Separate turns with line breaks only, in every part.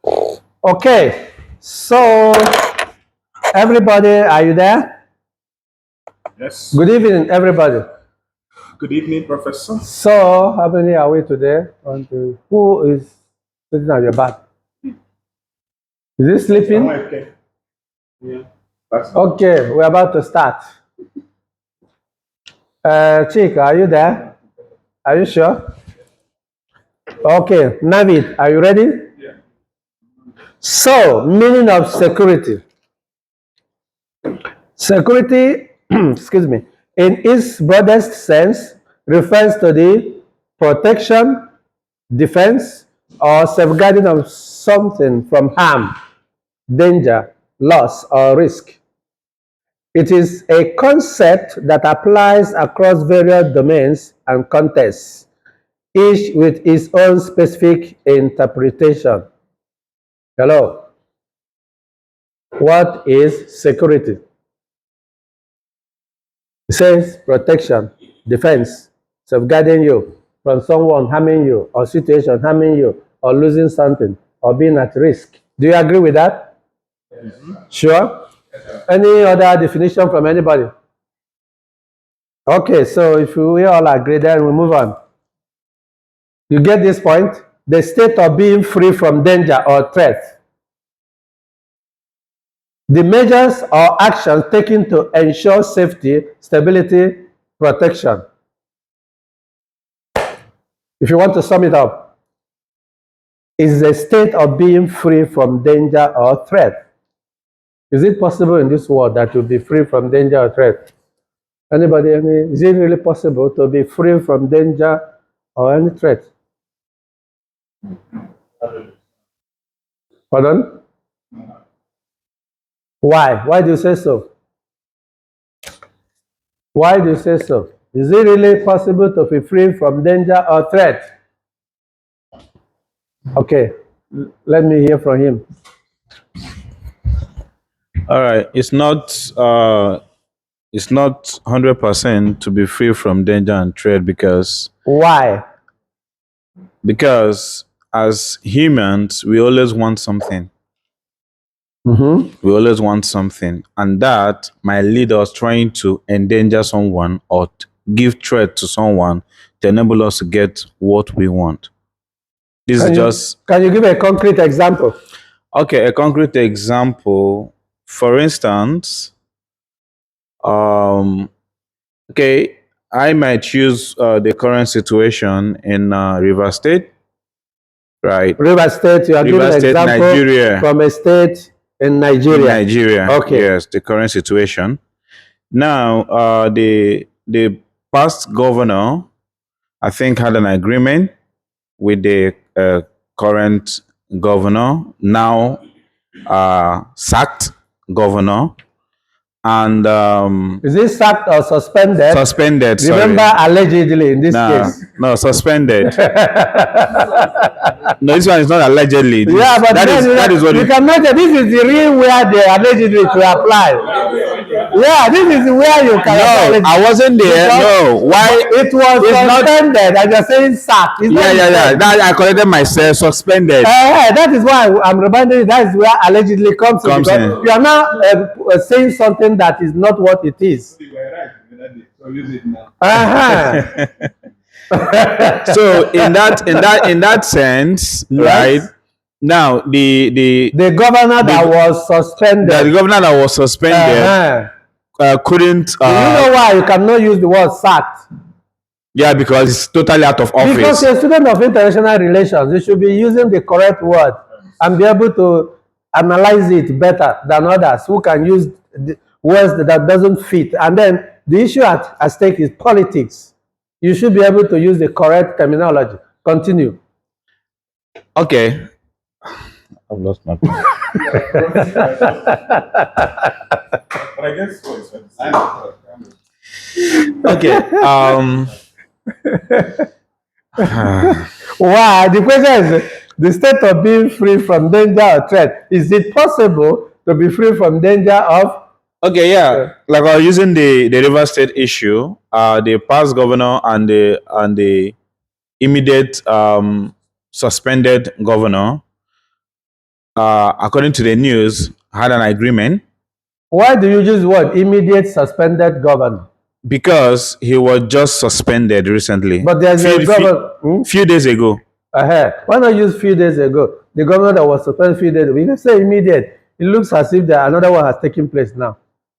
Okay, so everybody, are you there?
Yes.
Good evening, everybody.
Good evening, Professor.
So, how many are we today? Who is sitting on your back? Is he sleeping?
Okay. Yeah.
Okay, we're about to start. Chika, are you there? Are you sure? Okay, Navid, are you ready?
Yeah.
So, meaning of security. Security, excuse me, in its broadest sense, refers to the protection, defense, or safeguarding of something from harm, danger, loss, or risk. It is a concept that applies across various domains and contexts, each with its own specific interpretation. Hello. What is security? It says protection, defense, safeguarding you from someone harming you or situation harming you or losing something or being at risk. Do you agree with that? Sure. Any other definition from anybody? Okay, so if we all agree, then we move on. You get this point? The state of being free from danger or threat. The measures or actions taken to ensure safety, stability, protection. If you want to sum it up, is a state of being free from danger or threat. Is it possible in this world that you be free from danger or threat? Anybody? Is it really possible to be free from danger or any threat? Pardon? Why? Why do you say so? Why do you say so? Is it really possible to be free from danger or threat? Okay, let me hear from him.
All right, it's not 100% to be free from danger and threat because
Why?
as humans we always want something.
Mm-hmm.
We always want something, and that might lead us trying to endanger someone or give threat to someone to enable us to get what we want. This is just
Can you give a concrete example?
okay. A concrete example, for instance, okay, I might choose the current situation in River State, right?
River State, you are giving
River
an
State,
example
Nigeria.
from a state in Nigeria.
In Nigeria,
Okay.
yes, the current situation. Now, the past governor, I think, had an agreement with the current governor, now sacked governor, and
Is it sacked or suspended?
suspended.
Remember,
Sorry.
allegedly in this case.
No, suspended. No, this one is not allegedly.
Yeah, but
that is what
you can mention this is the real where they allegedly to apply. Yeah, this is where you can apply.
No, I wasn't there. No, why?
It was suspended, and you're saying sacked.
Yeah. That I corrected myself. Suspended.
That is why I'm reminding you. That is where allegedly comes in, because
in.
you are now saying something that is not what it is.
You were right. So use it now.
So in that sense,
Yes.
right? Now the
governor that was suspended.
the governor that was suspended couldn't.
Do you know why you cannot use the word sacked?
Yeah, because it's totally out of office.
Because you're a student of international relations, you should be using the correct word and be able to analyze it better than others who can use the words that doesn't fit. And then the issue at stake is politics. You should be able to use the correct terminology. Continue.
Okay. I've lost my point.
But I guess so.
Okay.
Why? The question is the state of being free from danger or threat. Is it possible to be free from danger of?
Okay, yeah. Like I was using the River State issue, the past governor and the immediate suspended governor. according to the news, had an agreement
Why do you use what? Immediate suspended governor.
because he was just suspended recently.
But there's a governor.
Few days ago.
Why not use few days ago? The governor that was suspended few days ago. You can say immediate. It looks as if another one has taken place now.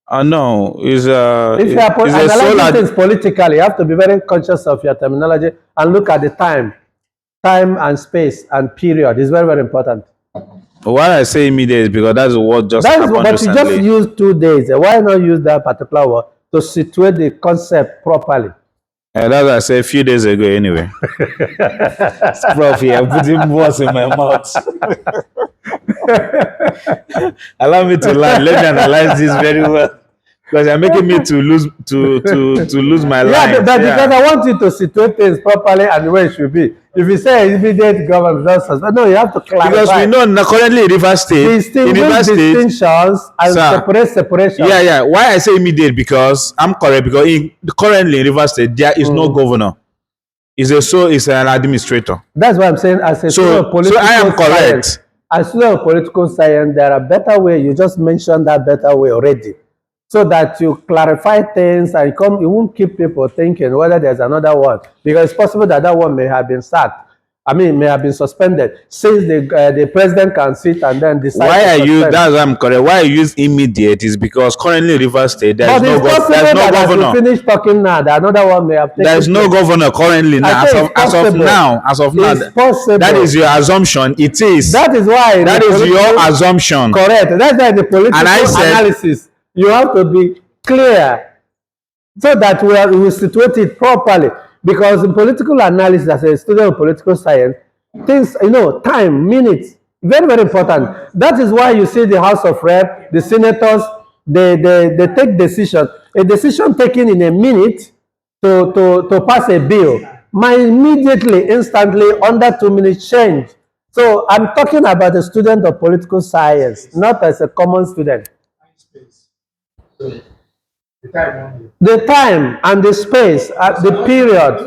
No,
If you are analyzing things politically, you have to be very conscious of your terminology and look at the time and space and period. It's very, very important.
Why I say immediate is because that's what just happened
But
recently.
you just use 2 days. Why not use that particular word to situate the concept properly?
That's what I said a few days ago anyway. Prof, I'm putting words in my mouth. Allow me to learn. Let me analyze this very well. Because you're making me to lose my line.
Yeah, because I want you to situate things properly and the way it should be. If you say immediate government, no, you have to clarify.
Because we know currently in Rivers State,
distinctions and separation.
Yeah. Why I say immediate? Because I'm correct. Because currently in Rivers State, there is no governor. It's an administrator.
That's what I'm saying. As a student of political
I am correct.
Science, as a student of political science, there are better ways. You just mentioned that better way already, so that you clarify things and you won't keep people thinking whether there's another one, because it's possible that one may have been sacked. May have been suspended, since the president can sit and then decide.
Why are you? That's why I'm correct. Why I use immediate is because currently Rivers State there's no governor.
As we finish talking now, that another one may have taken
There's no governor currently now. As of now,
it's possible.
That is your assumption. It is.
That is why.
That is your assumption.
Correct. That's why the political analysis, you have to be clear so that we will situate it properly. Because in political analysis, as a student of political science, things, time, minutes, very, very important. That is why you see the House of Rep, the senators, they take decisions. A decision taken in a minute to pass a bill might immediately, instantly, under 2 minutes change. So I'm talking about a student of political science, not as a common student. The time and the space, the period.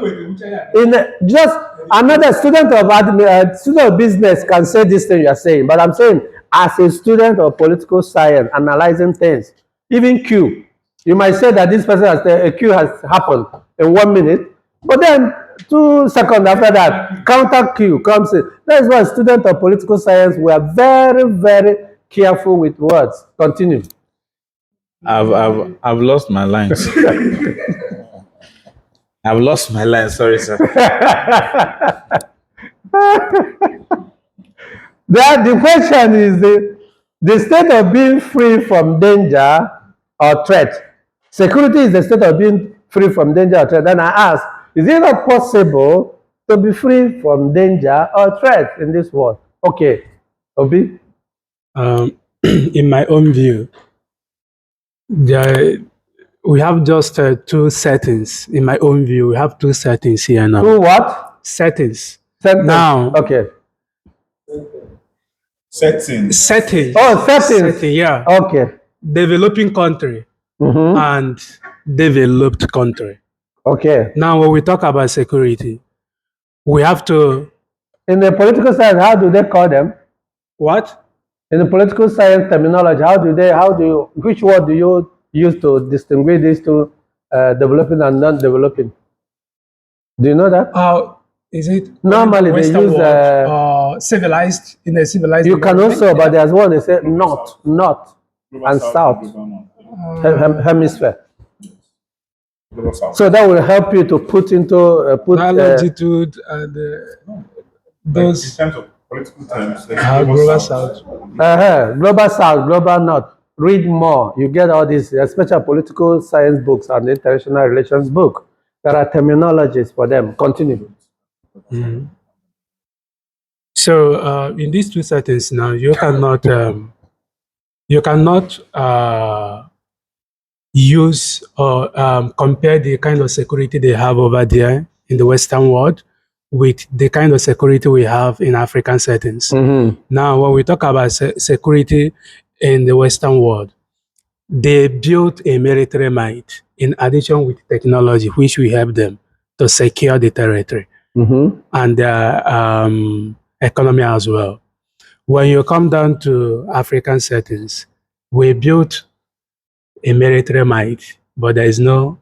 Just another student of business can say this thing you are saying, but I'm saying as a student of political science, analyzing things, even Q, you might say that this person a Q has happened in 1 minute, but then 2 seconds after that, counter Q comes in. That is why students of political science, we are very, very careful with words. Continue.
I've lost my lines. I've lost my line. Sorry, sir.
The question is the state of being free from danger or threat. Security is the state of being free from danger or threat. Then I ask, is it not possible to be free from danger or threat in this world? Okay, Obi?
In my own view, we have just 2 settings. In my own view, we have 2 settings here now.
2 what?
Settings.
Now. Okay.
Settings.
Settings.
Oh, settings.
Setting, yeah.
Okay.
Developing country and developed country.
Okay.
Now, when we talk about security, we have to.
In the political science, how do they call them?
What?
In the political science terminology, which word do you use to distinguish these two, developing and non-developing? Do you know that?
Is it
normally they use
civilized in a civilized?
You can also, but there's one they say north and south hemisphere. So that will help you to put into
longitude and those.
In terms of political terms,
global south.
Global south, global north. Read more. You get all these, especially political science books and international relations book. There are terminologies for them. Continue.
Mm-hmm. So in these 2 settings now, you cannot use or compare the kind of security they have over there in the Western world with the kind of security we have in African settings. Now, when we talk about security in the Western world, they built a military might in addition with technology, which will help them to secure the territory and their economy as well. when you come down to African settings, we built a military might, but there is no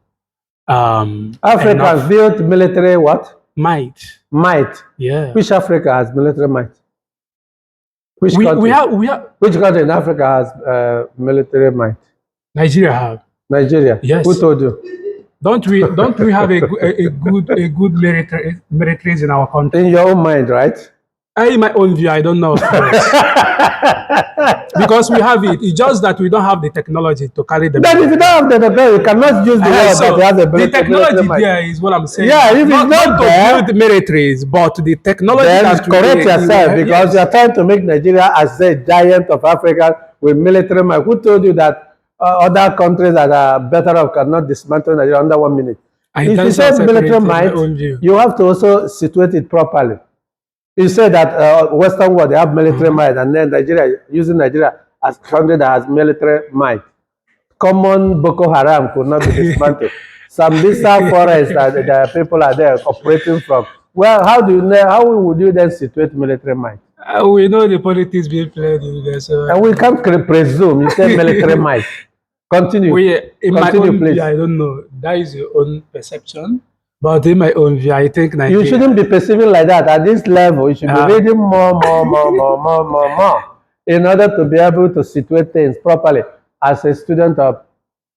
Africa
enough
has built military what?
might.
Might.
Yeah.
Which Africa has military might? Which
We
country?
we have
Which country in Africa has military might?
Nigeria have.
Nigeria.
Yes.
Who told you?
Don't we have a good militaries in our country?
In your own mind, right?
In my own view, I don't know, of course. Because we have it. It's just that we don't have the technology to carry them.
Then if you don't have the technology, you cannot use the word
So
that has a
the
military
technology
might.
there is what I'm saying.
Yeah, if it's not
to
there,
build militaries, but the technology
then
that
correct yourself, because
yes.
you are trying to make Nigeria as a giant of Africa with military might. Who told you that other countries that are better off cannot dismantle Nigeria under 1 minute?
In
If you
terms
say
of security,
military
my
might,
own view.
you have to also situate it properly. You say that Western world, they have military might, and then Nigeria, using Nigeria as a country that has military might. Common Boko Haram could not be dismantled. Sambisa forest, the people are there operating from. Well, how do you know? How would you then situate military might?
We know the politics being played in there. So
And we can't presume. You say military might. Continue.
in my
Continue,
own
please.
view, I don't know. That is your own perception. But in my own view, I think Nigeria.
You shouldn't be perceiving like that. At this level, you should be reading more, in order to be able to situate things properly as a student of,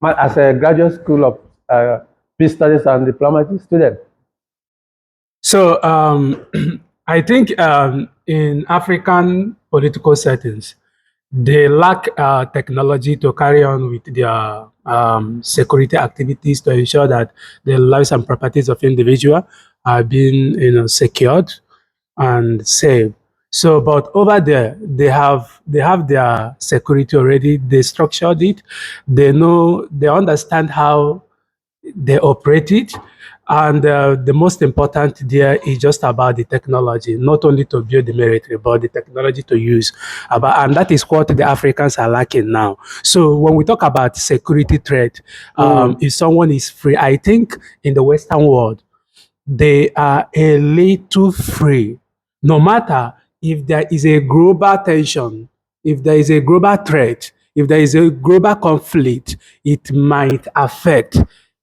as a graduate school of peace studies and diplomacy student.
So I think in African political settings, they lack technology to carry on with their security activities to ensure that the lives and properties of individuals are being secured and saved. So, but over there, they have their security already. They structured it. They know, they understand how they operate it. And the most important there is just about the technology, not only to build the military, but the technology to use. And that is what the Africans are lacking now. So when we talk about security threat, if someone is free, I think in the Western world, they are a little free. No matter if there is a global tension, if there is a global threat, if there is a global conflict, it might affect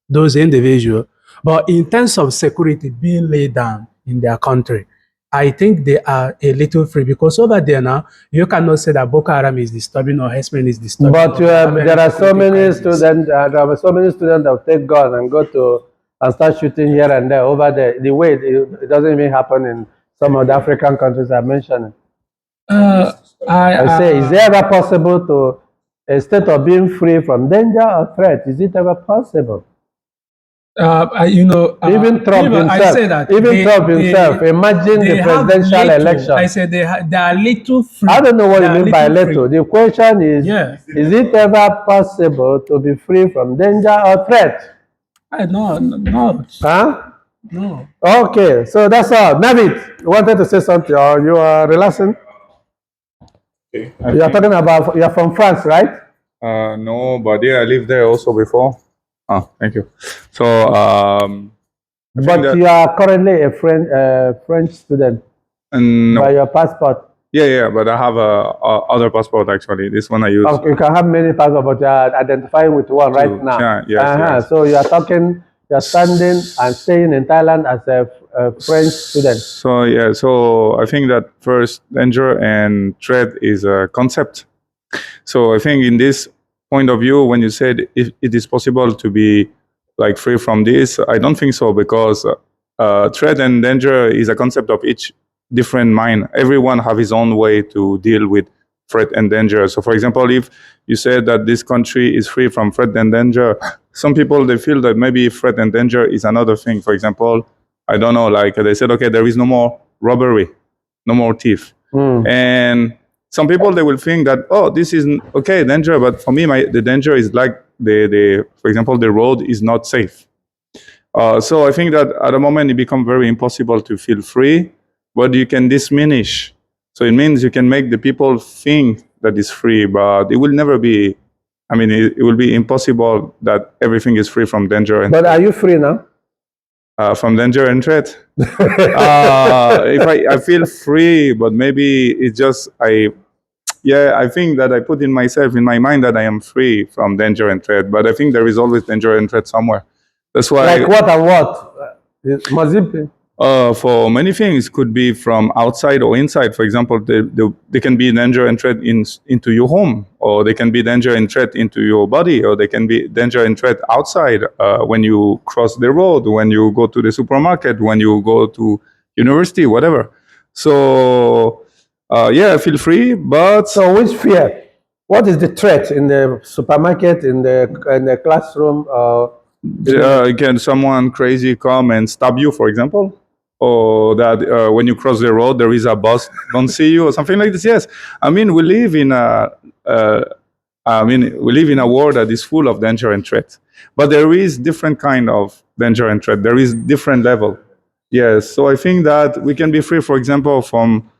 those individuals. But in terms of security being laid down in their country, I think they are a little free, because over there now, you cannot say that Boko Haram is disturbing or Hezbollah is disturbing.
But there are so many students. There are so many students that take gun and go to and start shooting here and there over there. The way it doesn't even happen in some of the African countries I mentioned. I say, is it ever possible to instead of being free from danger or threat? Is it ever possible? Even Trump himself. Trump himself. Imagine the presidential election.
I said they are little free.
I don't know what you mean by little. The question is:
Yeah.
Is it ever possible to be free from danger or threat?
No.
Huh?
No.
Okay, so that's all. Navid, you wanted to say something, or you are relaxing?
Okay.
You are talking about, you are from France, right?
No, but yeah, I lived there also before. Oh, thank you. So,
But you are currently a French student
no.
by your passport.
Yeah, but I have a other passport actually. This one I use.
Okay, you can have many passports, but you are identifying with one right now.
Yeah, yes.
So you are talking, you are standing and staying in Thailand as a French student.
So yeah, so I think that first danger and threat is a concept. So I think in this point of view, when you said if it is possible to be like free from this, I don't think so, because threat and danger is a concept of each different mind. Everyone have his own way to deal with threat and danger. So for example, if you said that this country is free from threat and danger, some people, they feel that maybe threat and danger is another thing. For example, I don't know, like they said, okay, there is no more robbery, no more thief. And some people, they will think that, oh, this is okay, danger, but for me, the danger is like for example, the road is not safe. So I think that at the moment it becomes very impossible to feel free, but you can diminish. So it means you can make the people think that it's free, but it will never be. I mean, it will be impossible that everything is free from danger.
But are you free now?
from danger and threat. If I feel free, but maybe it's just I think that I put in my mind that I am free from danger and threat, but I think there is always danger and threat somewhere. That's why
Like what and what? Must it be?
for many things, could be from outside or inside. For example, they can be danger and threat into your home, or they can be danger and threat into your body, or they can be danger and threat outside when you cross the road, when you go to the supermarket, when you go to university, whatever. So I feel free, but
So which fear? What is the threat in the supermarket, in the classroom?
can someone crazy come and stab you, for example? Or that when you cross the road, there is a bus don't see you, or something like this. Yes, I mean we live in a world that is full of danger and threat. But there is different kind of danger and threat. There is different level. Yes, so I think that we can be free, for example, from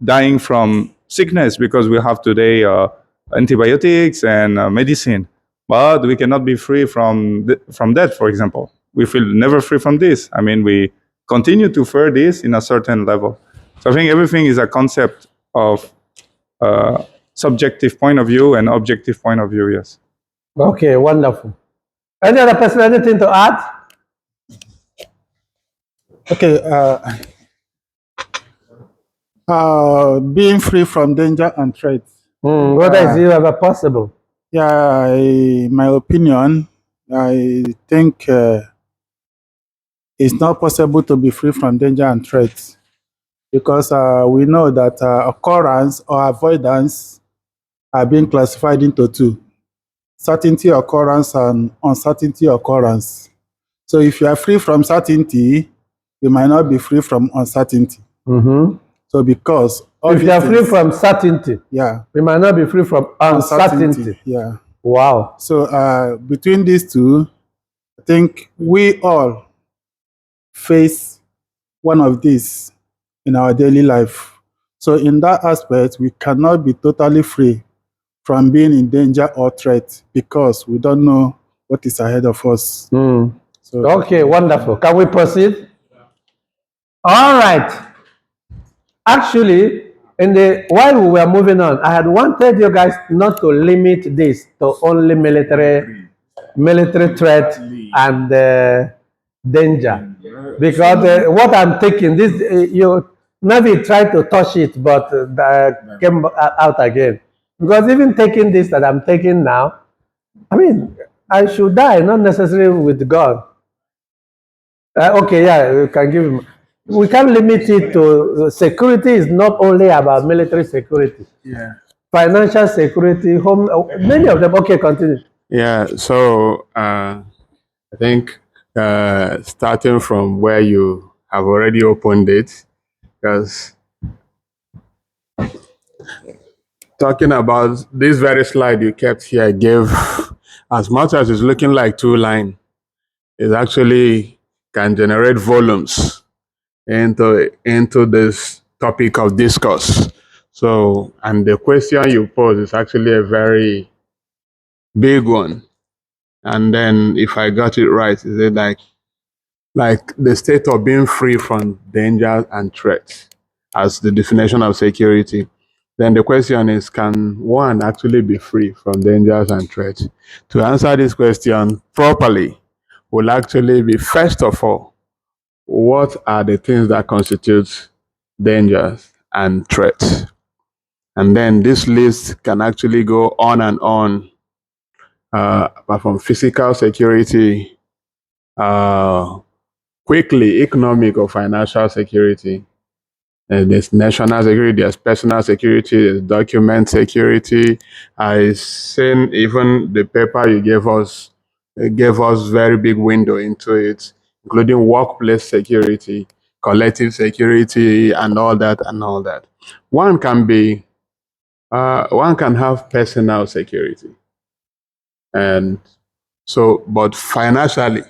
dying from sickness, because we have today antibiotics and medicine. But we cannot be free from that, for example. We feel never free from this. I mean, we continue to fear this in a certain level. So I think everything is a concept of subjective point of view and objective point of view, yes.
Okay, wonderful. Any other person, anything to add?
Okay, being free from danger and threats.
Whether is it ever possible?
Yeah, in my opinion, I think it's not possible to be free from danger and threats because we know that occurrence or avoidance are being classified into two: certainty occurrence and uncertainty occurrence. So if you are free from certainty, you might not be free from uncertainty. So because all
If you are
these
free
things-
from certainty,
yeah,
we might not be free from uncertainty.
yeah.
Wow.
So between these two, I think we all face one of these in our daily life. So in that aspect, we cannot be totally free from being in danger or threat because we don't know what is ahead of us. So
Okay, wonderful. Can we proceed? All right. Actually, while we were moving on, I had wanted you guys not to limit this to only military threat and danger, because what I'm taking this you maybe try to touch it, but came out again. Because even taking this that I'm taking now, I mean, I should die, not necessarily with God. Okay, yeah, we can give him. We can't limit it to security. Is not only about military security.
Yeah.
Financial security, home, many of them. Okay, continue.
Yeah. So I think starting from where you have already opened it, because talking about this very slide you kept here gave, as much as it's looking like two line, it actually can generate volumes into this topic of discourse. So, and the question you pose is actually a very big one. And then, if I got it right, is it like the state of being free from danger and threats as the definition of security? Then the question is, can one actually be free from dangers and threats? To answer this question properly will actually be, first of all, what are the things that constitute dangers and threats? And then this list can actually go on and on, apart from physical security, quickly economic or financial security. There's national security, there's personal security, there's document security. I seen even the paper you gave us, it gave us very big window into it, including workplace security, collective security, and all that and all that. One can have personal security, and so, but financially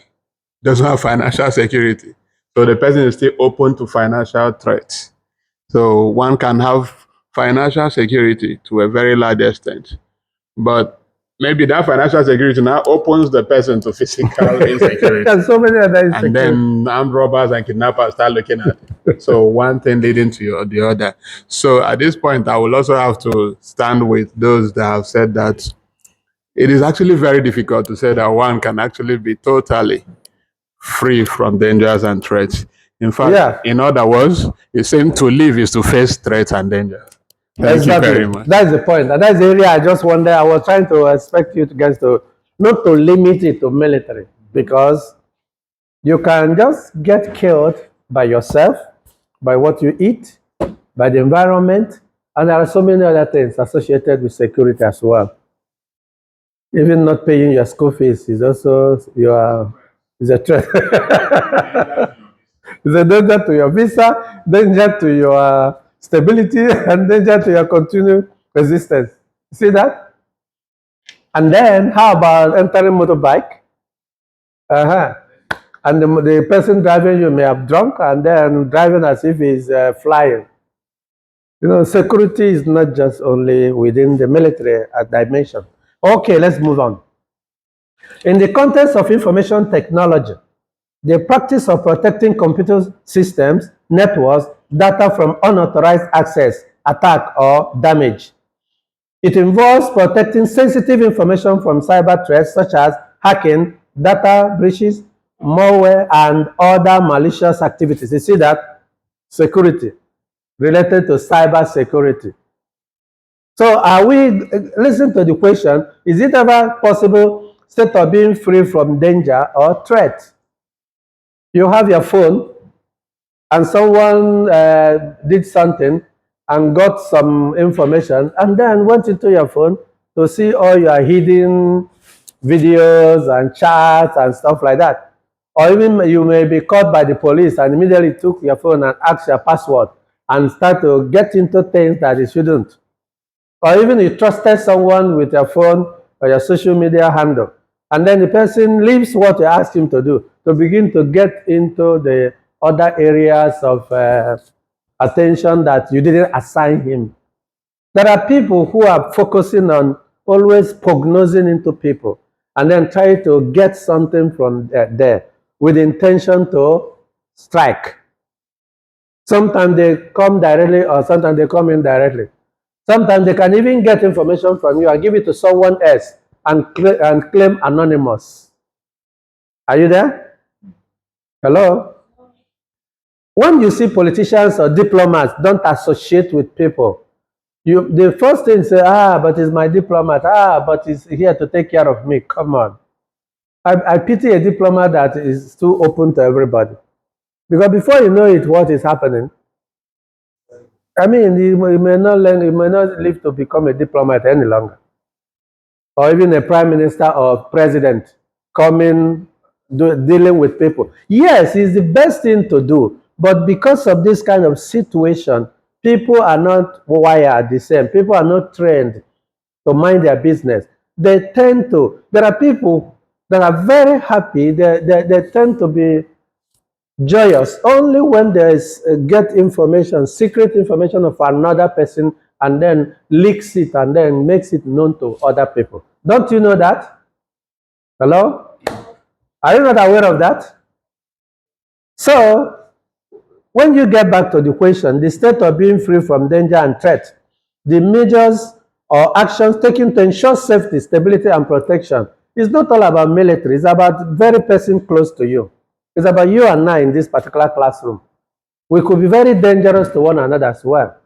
doesn't have financial security. So the person is still open to financial threats. So one can have financial security to a very large extent, but maybe that financial security now opens the person to physical insecurity.
And so many other
And
insecurities.
then armed robbers and kidnappers start looking at it. So one thing leading to the other. So at this point, I will also have to stand with those that have said that it is actually very difficult to say that one can actually be totally free from dangers and threats. In fact,
Yeah.
in other words, it's saying to live is to face threats and danger. Thank you very much.
That's the point. And that's the area I just wonder. I was trying to expect you guys to not to limit it to military, because you can just get killed by yourself, by what you eat, by the environment, and there are so many other things associated with security as well. Even not paying your school fees is also is a threat. It's a danger to your visa, danger to your stability, and danger to your continued existence. See that? And then how about entering motorbike? And the person driving you may have drunk and then driving as if he's flying. You know, security is not just only within the military dimension. Okay, let's move on. In the context of information technology, the practice of protecting computer systems, networks, data from unauthorized access, attack, or damage. It involves protecting sensitive information from cyber threats such as hacking, data breaches, malware, and other malicious activities. You see that? Security related to cyber security. So listen to the question, is it ever possible instead of being free from danger or threat? You have your phone and someone did something and got some information and then went into your phone to see all your hidden videos and chats and stuff like that. Or even you may be caught by the police and immediately took your phone and asked your password and start to get into things that you shouldn't. Or even you trusted someone with your phone or your social media handle, and then the person leaves what you asked him to do to begin to get into the other areas of attention that you didn't assign him. There are people who are focusing on always prognosing into people and then try to get something from there with the intention to strike. Sometimes they come directly or sometimes they come indirectly. Sometimes they can even get information from you and give it to someone else and claim anonymous. Are you there? Hello? When you see politicians or diplomats don't associate with people, the first thing say, but he's my diplomat. But he's here to take care of me. Come on. I pity a diplomat that is too open to everybody. Because before you know it, what is happening? I mean, you may not live to become a diplomat any longer. Or even a prime minister or president dealing with people. Yes, it's the best thing to do. But because of this kind of situation, people are not wired the same. People are not trained to mind their business. They tend to, there are people that are very happy. They tend to be joyous only when there is get information, secret information of another person, and then leaks it and then makes it known to other people. Don't you know that? Hello? Are you not aware of that? So, when you get back to the question, the state of being free from danger and threat, the measures or actions taken to ensure safety, stability, and protection is not all about military. It's about very person close to you. It's about you and I in this particular classroom. We could be very dangerous to one another as well.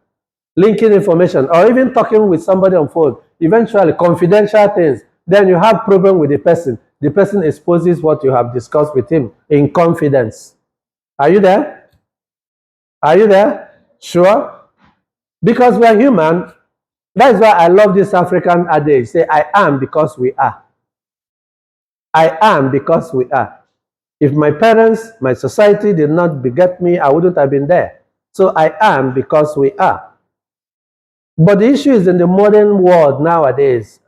Linking information or even talking with somebody on phone, eventually confidential things. Then you have problem with the person. The person exposes what you have discussed with him in confidence. Are you there? Are you there? Sure? Because we are human. That's why I love this African adage. Say, I am because we are. I am because we are. If my parents, my society did not beget me, I wouldn't have been there. So I am because we are. But the issue is in the modern world nowadays,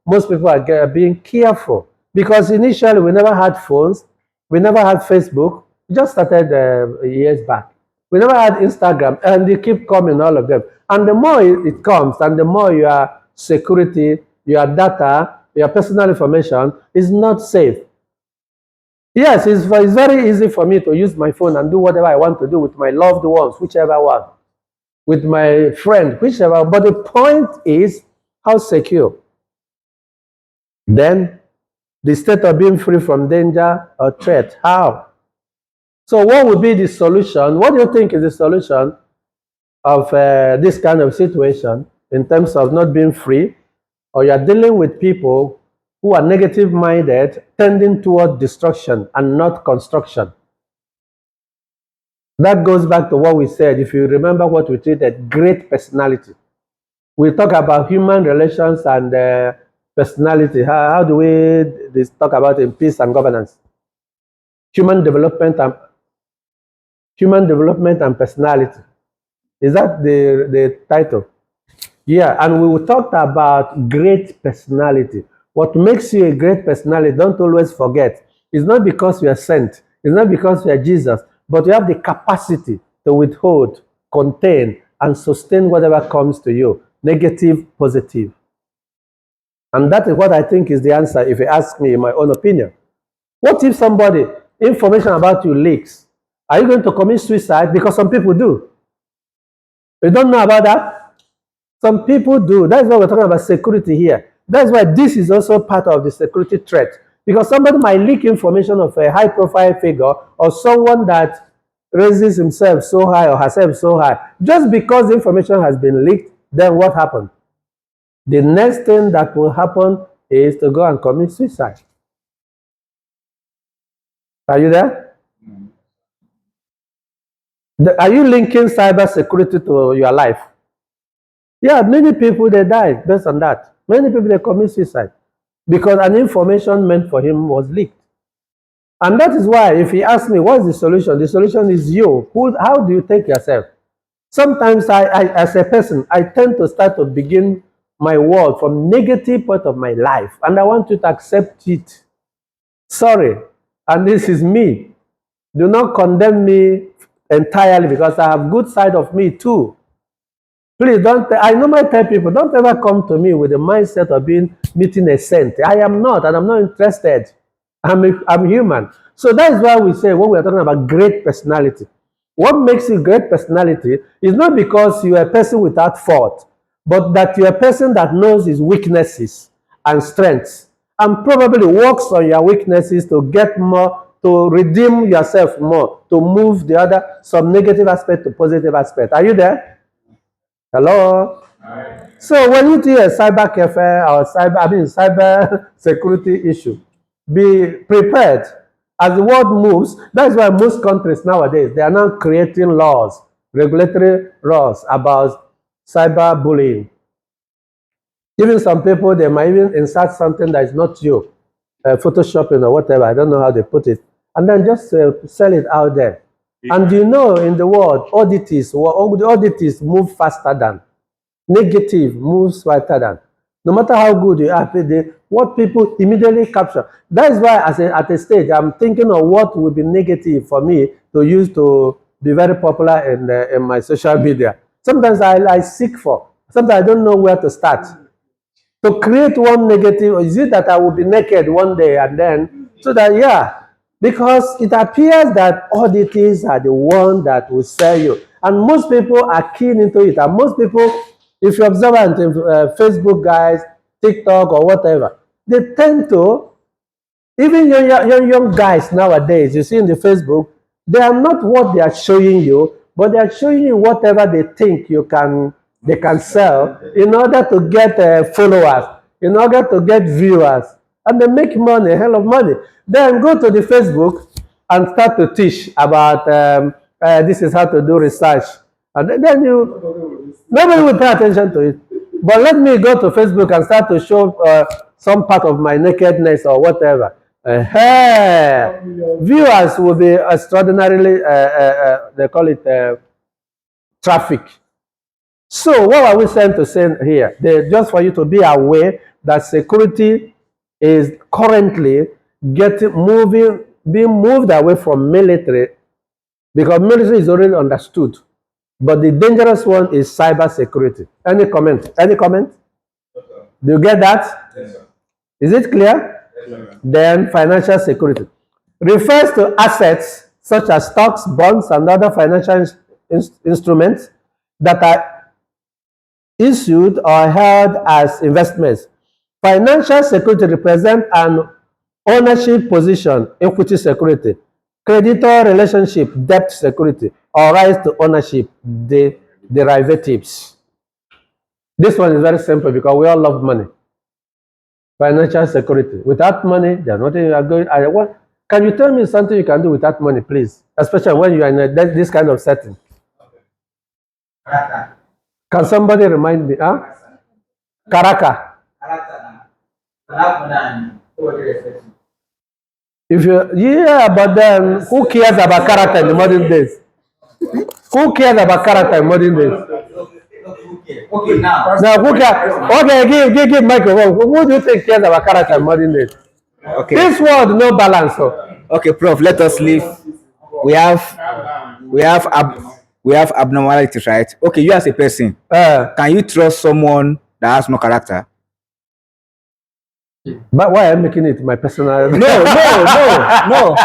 most people are being careful. Because initially we never had phones, we never had Facebook, it just started years back. We never had Instagram, and they keep coming, all of them. And the more it comes, and the more your security, your data, your personal information is not safe. Yes, it's very easy for me to use my phone and do whatever I want to do with my loved ones, whichever one, with my friend, whichever. But the point is, how secure? Then the state of being free from danger or threat. How? So what would be the solution? What do you think is the solution of this kind of situation in terms of not being free, or you're dealing with people who are negative minded, tending toward destruction and not construction? That goes back to what we said. If you remember what we treated, great personality. We talk about human relations and personality. How do we talk about in peace and governance? Human development and personality. Is that the title? Yeah, and we talked about great personality. What makes you a great personality, don't always forget, it's not because you are sent, it's not because you are Jesus, but you have the capacity to withhold, contain, and sustain whatever comes to you, negative, positive. And that is what I think is the answer, if you ask me, in my own opinion. What if somebody, information about you leaks? Are you going to commit suicide? Because some people do. You don't know about that? Some people do. That's why we're talking about security here. That's why this is also part of the security threat. Because somebody might leak information of a high-profile figure or someone that raises himself so high or herself so high. Just because the information has been leaked, then what happened? The next thing that will happen is to go and commit suicide. Are you there? Are you linking cybersecurity to your life? Yeah, many people, they died based on that. Many people, they commit suicide because an information meant for him was leaked. And that is why, if he asks me, what's the solution is you. How do you take yourself? Sometimes I, as a person, I tend to start to begin my world from negative part of my life. And I want you to accept it. Sorry. And this is me. Do not condemn me entirely, because I have good side of me too. Please don't. I normally tell people, don't ever come to me with the mindset of meeting a saint. I am not, and I'm not interested. I'm human. So that is why we say, when we are talking about great personality, what makes you great personality is not because you are a person without fault, but that you are a person that knows his weaknesses and strengths, and probably works on your weaknesses to get more, to redeem yourself more, to move the other, some negative aspect to positive aspect. Are you there? Hello? Hi. So when you do a cyber cafe or cyber security issue, be prepared. As the world moves, that's why most countries nowadays, they are now creating laws, regulatory laws about cyber bullying. Even some people, they might even insert something that is not you, photoshopping or whatever, I don't know how they put it, and then just sell it out there. And you know, in the world, the auditors move faster than negative, moves faster than. No matter how good you are, what people immediately capture. That is why, at a stage, I'm thinking of what would be negative for me to use to be very popular in my social media. Sometimes I seek for. Sometimes I don't know where to start. To create one negative, is it that I will be naked one day and then, so that, yeah, because it appears that auditors are the one that will sell you. And most people are keen into it. And most people, if you observe on Facebook guys, TikTok or whatever, they tend to, even young guys nowadays, you see in the Facebook, they are not what they are showing you, but they are showing you whatever they think they can sell in order to get followers, in order to get viewers. And they make money, a hell of money. Then go to the Facebook and start to teach about this is how to do research. And then nobody will pay attention to it. But let me go to Facebook and start to show some part of my nakedness or whatever. Viewers will be extraordinarily, they call it traffic. So what are we saying to say here? Just for you to be aware that security is currently being moved away from military, because military is already understood. But the dangerous one is cyber security. Any comment? Any comment? Do you get that? Is it clear? Then financial security refers to assets such as stocks, bonds, and other financial instruments that are issued or held as investments. Financial security represents an ownership position, equity security, creditor relationship, debt security, or rights to ownership, the derivatives. This one is very simple because we all love money. Financial security. Without money, there's nothing you are going. Can you tell me something you can do without money, please? Especially when you are in this kind of setting. Can somebody remind me? Huh? Karaka. If you, yeah, but then who cares about character in the modern days? Who cares about character in modern days?
Okay, now.
Now, who cares? Okay, give microphone. Who do you think cares about character in modern days?
Okay.
This world, no balance. So.
Okay, Prof. Let us leave. We have abnormalities, right? Okay, you as a person, can you trust someone that has no character?
But why am I making it my personal?
No.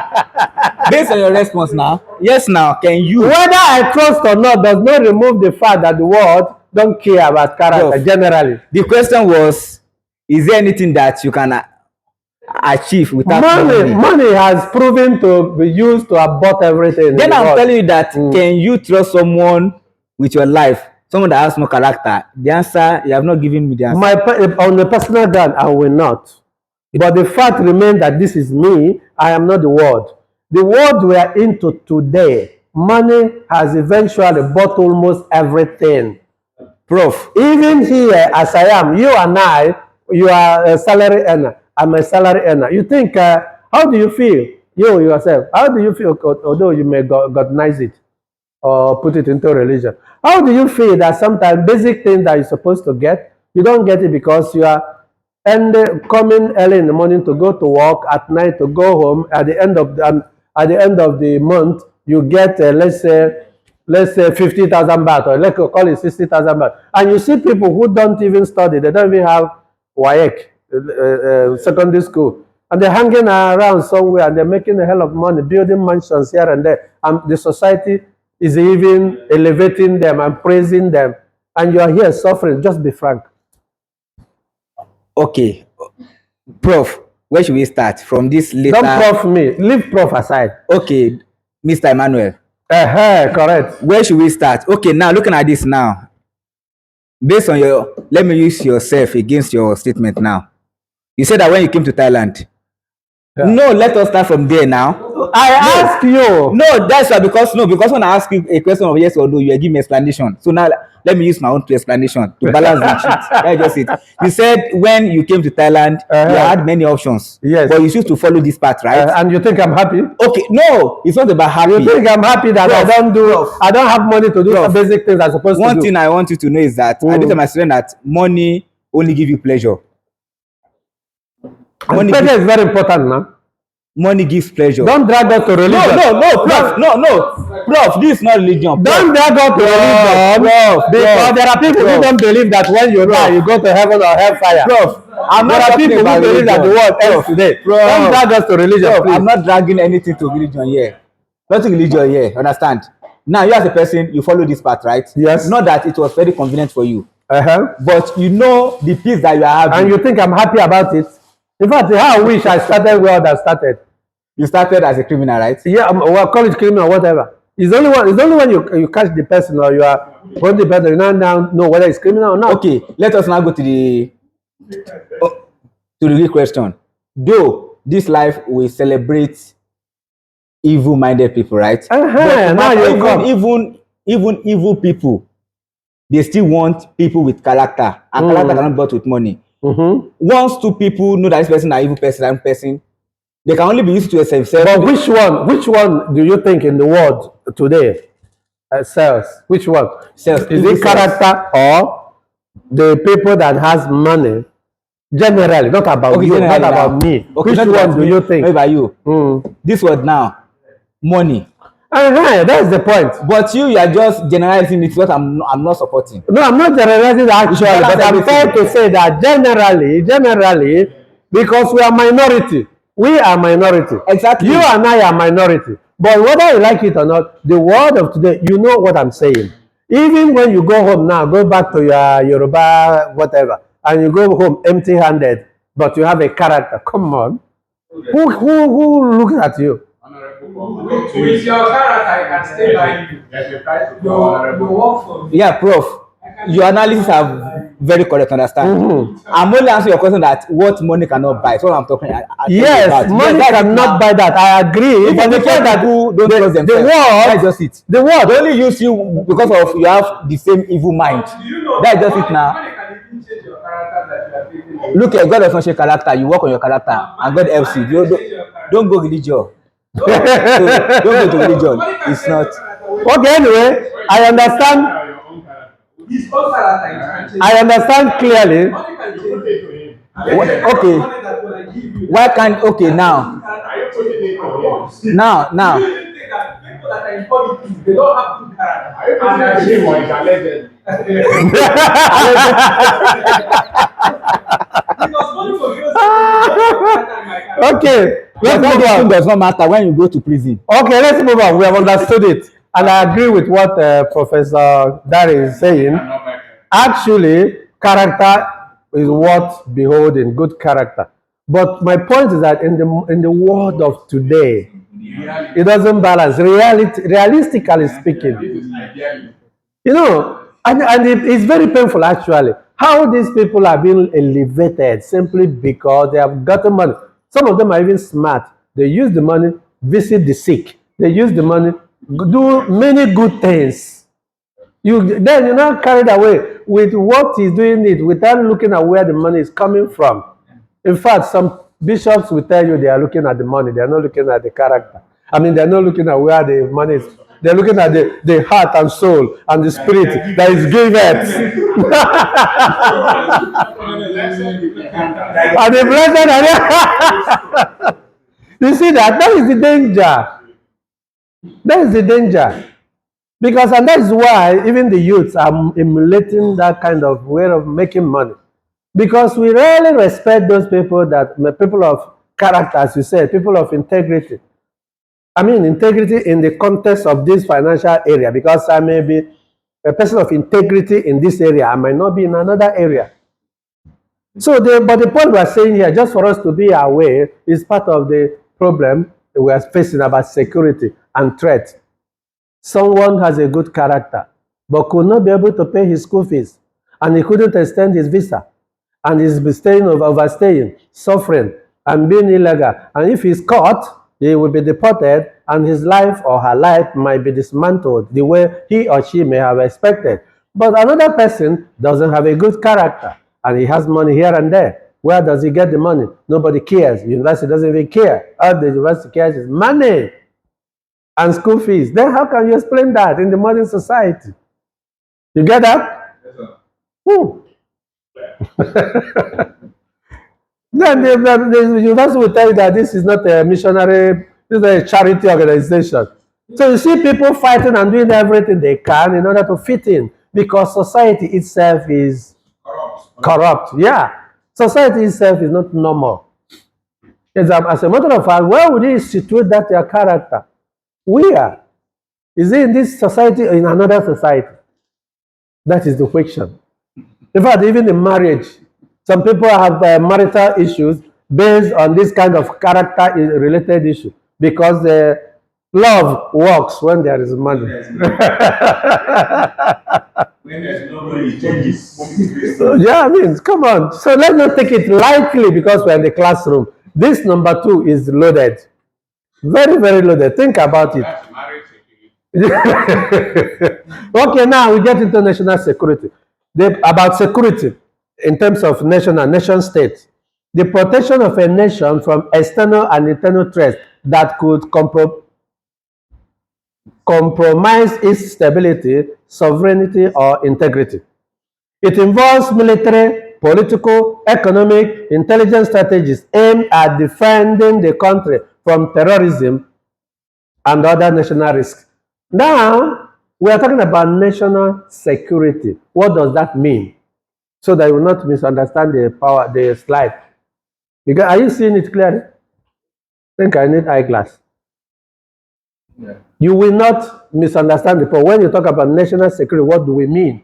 Based on your response now, yes. Now, can you?
Whether I trust or not does not remove the fact that the world don't care about character
Prof,
generally.
the question was, is there anything that you can achieve without money?
Money has proven to be used to abort everything.
Then I'm telling you that, can you trust someone with your life? Someone that has no character? The answer, you have not given me the answer.
On the personal ground, I will not. But the fact remains that this is me. I am not the world. The world we are into today, money has eventually bought almost everything.
Prof,
Even here, as I am, you and I, you are a salary earner. I'm a salary earner. You think, how do you feel? You yourself, how do you feel, although you may Godnize it or put it into religion? How do you feel that sometimes basic things that you're supposed to get, you don't get it because you are coming early in the morning to go to work, at night to go home, at the end of the month, you get, let's say 50,000 baht, or let's call it 60,000 baht. And you see people who don't even study, they don't even have WAEC, secondary school, and they're hanging around somewhere and they're making a hell of money, building mansions here and there, and the society is even elevating them and praising them, and you are here suffering. Just be frank.
okay. Prof, where should we start from this later?
Don't prof me. Leave prof aside.
Okay, Mr. Emmanuel.
Correct.
Where should we start? Okay, now looking at this now, based on your, let me use yourself against your statement now. You said that when you came to Thailand.
Yeah.
No, let us start from there now.
I ask you.
No, that's why, because when I ask you a question of yes or no, you are giving me explanation. So now let me use my own explanation to balance the sheet. That's just it. You said when you came to Thailand, you had many options.
Yes.
But you choose to follow this path, right?
And you think I'm happy?
Okay, no, it's not about happy.
You think I'm happy that
Prof,
I don't have money to do
Prof,
some basic things I'm supposed to do?
One thing I want you to know is that I do tell my students that money only give you pleasure.
Pleasure is very important now.
Money gives pleasure.
Don't drag us to religion.
No, Prof, this is not religion.
Don't drag us to religion. Because there are people who don't believe that when you die, you go to heaven or hellfire.
Prof,
There are people who believe that the world ends today. Don't drag us to religion,
Prof,
please.
I'm not dragging anything to religion here. Nothing religion here, understand? Now, you as a person, you follow this path, right?
Yes.
Not that it was very convenient for you.
Uh-huh.
But you know the peace that you are having.
And you think I'm happy about it? In fact, how I wish I started where I started.
You started as a criminal, right?
Yeah, well, call it criminal, whatever. It's only when you catch the person or you are holding the person, you now know whether it's criminal or not.
Okay, let us now go to the real question. Though this life will celebrate evil-minded people, right? But
now you come.
even evil people, they still want people with character, and character cannot be bought with money. Once two people know that this person is an evil person, they can only be used to a self.
But which one do you think in the world today sells? Which one?
Sells.
Is it character or the people that has money? Generally, not about you, not about me.
Okay,
which one do you think?
Not about you. This word now, money.
That's the point.
But you are just generalizing it, what I'm not supporting.
No, I'm not generalizing actually, but I'm trying to say that generally, because we are minority. We are minority.
Exactly.
You and I are minority. But whether you like it or not, the world of today, you know what I'm saying. Even when you go home now, go back to your Yoruba, whatever, and you go home empty-handed, but you have a character. Come on. Who looks at you?
With your character, I can stay by you. You work for me.
Yeah, Prof. Your analysis are very correct, understand? I'm only answering your question that what money cannot buy. That's what I'm talking about.
Yes, money cannot buy that. I agree.
If the fact that people don't trust themselves, that's just it.
The world
They only use you because of you have the same evil mind. That's just it now.
Money can even change your character that you are taking.
Look at God does not change character. You work on your character, and God helps you. Don't go religion. So, don't go to religion. It's not.
Okay, anyway, I understand.
His own character.
I understand clearly.
Money can change it to him.
Okay. Why can't? Okay, now. Now.
You think that people that are in politics, they don't have good character. Are you putting him or is alleged? Because money for girls.
Okay, let's move
It
on.
does not matter when you go to prison.
Okay, let's move on. We have understood it. And I agree with what Professor Dari is saying. Actually, character is what beholding, good character. But my point is that in the world of today, it doesn't balance. Realistically speaking, you know, and it's very painful actually. How these people are being elevated simply because they have gotten money. Some of them are even smart. They use the money, visit the sick. They use the money, do many good things. Then you're not carried away with what he's doing it without looking at where the money is coming from. In fact, some bishops will tell you they are looking at the money. They are not looking at the character. I mean, they're not looking at where the money is. They're looking at the heart and soul and the spirit that is given. And the blessed are You see that? That is the danger. That is the danger. Because, and that is why even the youths are emulating that kind of way of making money. Because we really respect those people people of character, as you said, people of integrity. I mean, integrity in the context of this financial area, because I may be a person of integrity in this area, I might not be in another area. So, but the point we are saying here, just for us to be aware, is part of the problem we are facing about security and threat. Someone has a good character, but could not be able to pay his school fees, and he couldn't extend his visa, and he's overstaying, suffering, and being illegal. And if he's caught, he will be deported, and his life or her life might be dismantled the way he or she may have expected. But another person doesn't have a good character, and he has money here and there. Where does he get the money? Nobody cares. University doesn't even care. All the university cares is money and school fees. Then how can you explain that in the modern society? You get that? Yes, sir. Then the university will tell you that this is not a missionary, this is a charity organization. So you see people fighting and doing everything they can in order to fit in, because society itself is corrupt. Yeah. Society itself is not normal. As a matter of fact, where would you situate that your character? Where? Is it in this society or in another society? That is the question. In fact, even in marriage, some people have marital issues based on this kind of character-related issue, because love works when there is money.
When there's nobody, it changes.
Yeah, I mean, come on. So let's not take it lightly because we're in the classroom. This number 2 is loaded. Very, very loaded. Think about it. Okay, now we get into national security. About security in terms of nation state. The protection of a nation from external and internal threats that could compromise its stability, sovereignty, or integrity. It involves military, political, economic, intelligence strategies aimed at defending the country from terrorism, and other national risks. Now, we are talking about national security. What does that mean? So that you will not misunderstand the slide. Because, are you seeing it clearly? I think I need eyeglass. Yeah. You will not misunderstand the point. When you talk about national security, what do we mean?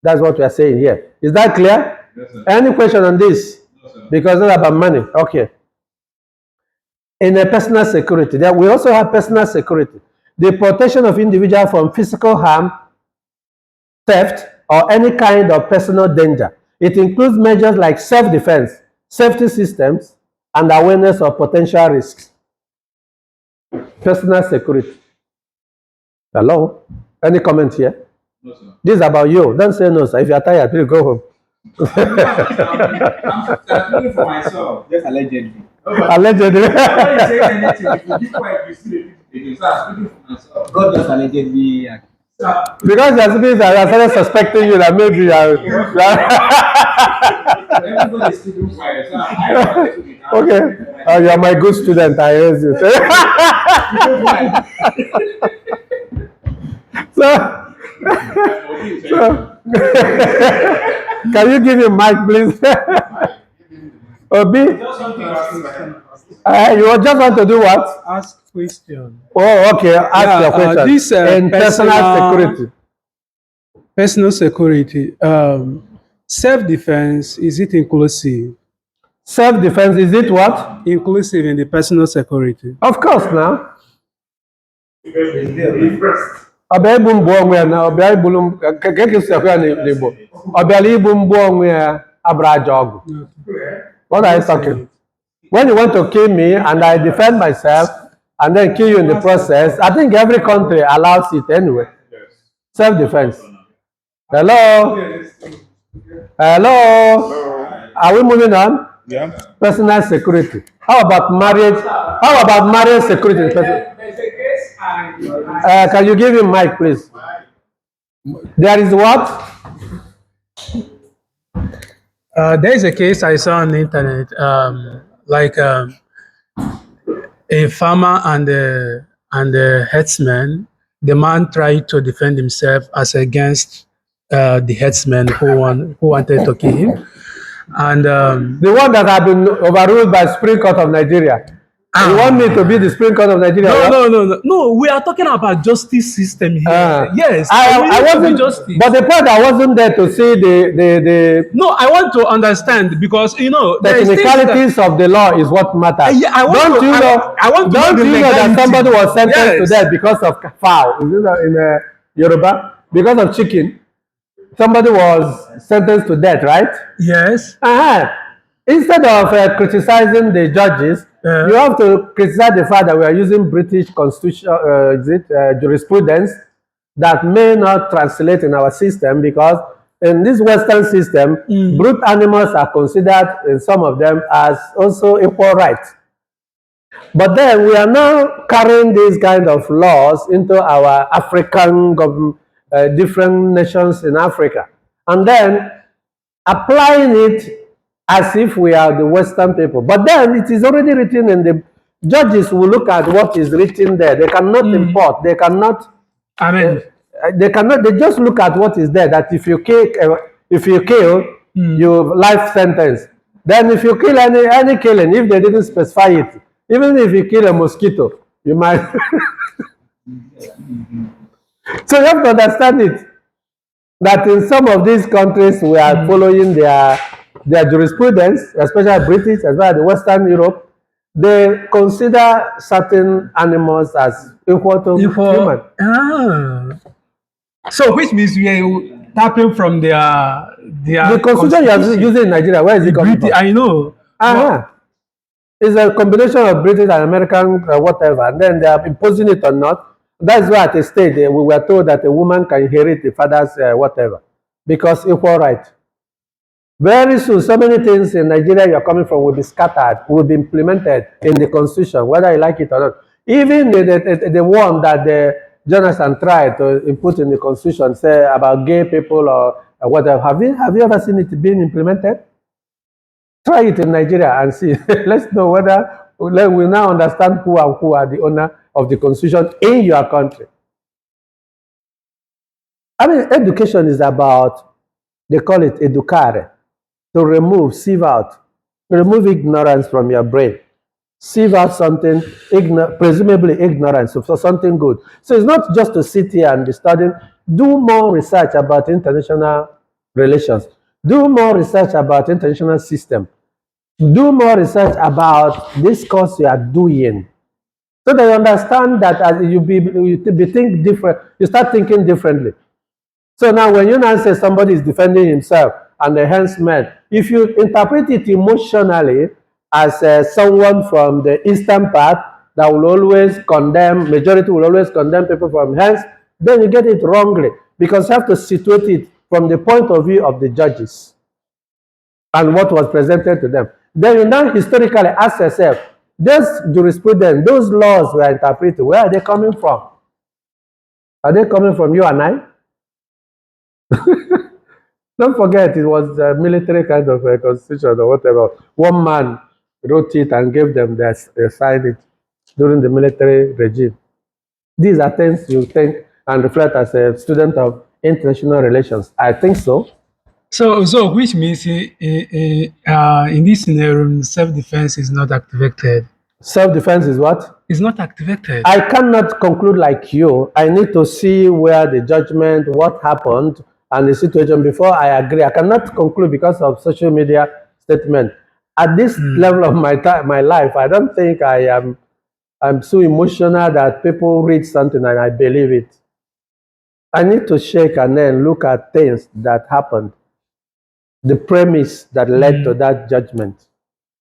That's what we are saying here. Is that clear? Yes, sir. Any question on this? No, sir. Because it's about money. Okay. In a personal security, there we also have personal security. The protection of individual from physical harm, theft, or any kind of personal danger. It includes measures like self-defense, safety systems, and awareness of potential risks. Personal security. Hello? Any comment here? No, sir. This is about you. Don't say no, sir. If you are tired, please go home.
I'm speaking for myself, just allegedly.
Allegedly.
God just allegedly.
Because there's people that are started suspecting you that maybe you are.
Everybody's speaking quiet.
Okay. You are my good student. I heard you. So can you give me mic, please? Obi? You just want to do what?
Ask question.
Oh, okay. Ask your question.
This
in personal security.
Personal security. Self-defense, is it inclusive?
Self-defense, is it what?
Inclusive in the personal security.
Of course, now. Ọbịa ibu mgbe onwe ya na ọbịa ibulu keke si ekwe ya n'Igbo. Ọbịala ibu mgbe onwe ya abụrụ aja ọgwụ. What are you talking? When you want to kill me and I defend myself and then kill you in the process, I think every country allows it anyway. Self-defense. Hello? Hello? Are we moving on?
Yeah.
Personal security. How about marriage? How about marriage security? Can you give him mic, please? There is what?
There is a case I saw on the internet, a farmer and the herdsman. The man tried to defend himself as against the herdsman who wanted to kill him, and
the one that had been overruled by Supreme Court of Nigeria. You want me to be the Supreme Court of Nigeria?
No. We are talking about justice system here. Yes,
I wasn't. But the point I wasn't there to see the.
No, I want to understand because
technicalities of the law is what matters.
I want
to know that somebody was sentenced to death because of fowl? In Yoruba, because of chicken, somebody was sentenced to death, right?
Yes.
Instead of criticizing the judges, you have to criticize the fact that we are using British constitution, jurisprudence that may not translate in our system, because in this Western system, brute animals are considered in some of them as also equal rights. But then we are now carrying these kind of laws into our African different nations in Africa, and then applying it as if we are the Western people. But then it is already written, and the judges will look at what is written there. They cannot import. They cannot. They cannot. They just look at what is there. That if you kill, you life sentence. Then if you kill any killing, if they didn't specify it, even if you kill a mosquito, you might. So you have to understand it. That in some of these countries we are following their jurisprudence, especially British, as well as the Western Europe, they consider certain animals as equal to human.
So which means we are tapping from the
constitution you are using in Nigeria. Where is it coming from?
I know.
It's a combination of British and American whatever, and then they are imposing it or not. That's why at a stage we were told that a woman can inherit the father's whatever, because equal right. Very soon, so many things in Nigeria you are coming from will be scattered, will be implemented in the constitution, whether you like it or not. Even the one that Jonathan tried to put in the constitution, say about gay people or whatever. Have you ever seen it being implemented? Try it in Nigeria and see. Let's know whether we now understand who are the owner of the Constitution in your country. I mean, education is about, they call it educare, to remove, sieve out, remove ignorance from your brain. Sieve out something, presumably ignorance, for something good. So it's not just to sit here and be studying. Do more research about international relations. Do more research about international system. Do more research about this course you are doing. So that you understand that as you think different, you start thinking differently. So now when you now say somebody is defending himself and the henchman, if you interpret it emotionally as someone from the eastern part that will always condemn, majority will always condemn people from hence, then you get it wrongly, because you have to situate it from the point of view of the judges and what was presented to them. Then you now historically ask yourself, this jurisprudence, those laws we are interpreting, where are they coming from? Are they coming from you and I? Don't forget, it was a military kind of a constitution or whatever. One man wrote it and gave them, they signed it during the military regime. These are things you think and reflect as a student of international relations. I think so.
So which means in this scenario, self-defense is not activated.
Self-defense is what?
It's not activated.
I cannot conclude like you. I need to see where the judgment, what happened, and the situation before I agree. I cannot conclude because of social media statement. At this level of my life, I don't think I'm so emotional that people read something and I believe it. I need to shake and then look at things that happened, the premise that led to that judgment,